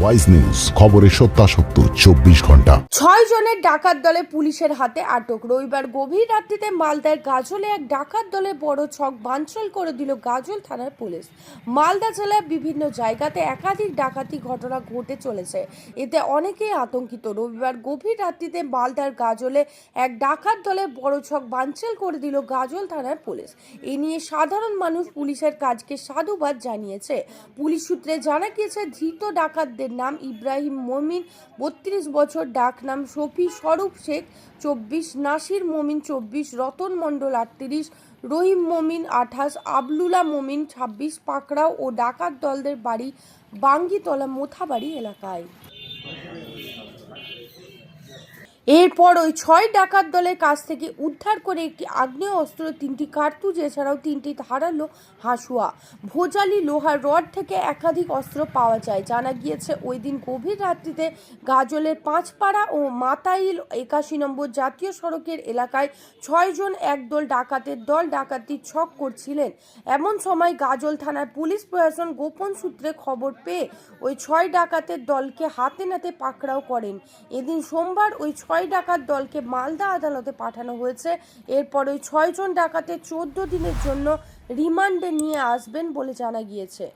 Wise news, খবরের সত্যাসত্য 24 ঘন্টা। 6 জনের ডাকাত দলে পুলিশের হাতে আটক। রবিবার গভীর রাত্রিতে মালদার গাজলে এক ডাকাত দলে বড় ছক ভাঙচুর করে দিল গাজল থানার পুলিশ। মালদা জেলার বিভিন্ন জায়গাতে একাধিক ডাকাতি ঘটনা ঘটে চলেছে, এতে অনেকেই আতঙ্কিত। রবিবার গভীর রাত্রিতে মালদার গাজলে এক ডাকাত দলে বড় ছক ভাঙচুর করে দিল গাজল থানার পুলিশ। এ নিয়ে সাধারণ মানুষ পুলিশের কাজকে সাধুবাদ জানিয়েছে। পুলিশ সূত্রে জানা গিয়েছে, ধৃত ডাকাতদের নাম ইব্রাহিম মমিন 32 বছর, ডাক নাম শফি, স্বরূপ শেখ 24, নাসির মমিন 24, রতন মণ্ডল 38, রহিম মমিন 28, আবলুলা মমিন 26। পাকড়াও ও ডাকাত দলদের বাড়ি বাঙ্গিতলা মোথাবাড়ি এলাকায়। এরপর ওই 6 ডাকাত দলের কাছ থেকে উদ্ধার করে একটি আগ্নেয় অস্ত্র, 3টি কার্তুজ, এছাড়াও 3টি ধারালো হাসুয়া, ভোজালি, লোহার রড থেকে একাধিক অস্ত্র পাওয়া যায়। জানা গিয়েছে, ওই দিন গভীর রাত্রিতে গাজলের পাঁচপাড়া ও মাতাইল 81 নম্বর জাতীয় সড়কের এলাকায় 6 জন একদল ডাকাতের দল ডাকাতির ছক করছিলেন। এমন সময় গাজল থানার পুলিশ প্রশাসন গোপন সূত্রে খবর পেয়ে ওই 6 ডাকাতের দলকে হাতে নাতে পাকড়াও করেন। এদিন সোমবার ওই 6 ডাকাত দলকে মালদা আদালতে পাঠানো হয়েছে। এরপর ওই 6 জন ডাকাতের 14 দিনের জন্য রিমান্ডে নিয়ে আসবেন বলে জানা গিয়েছে।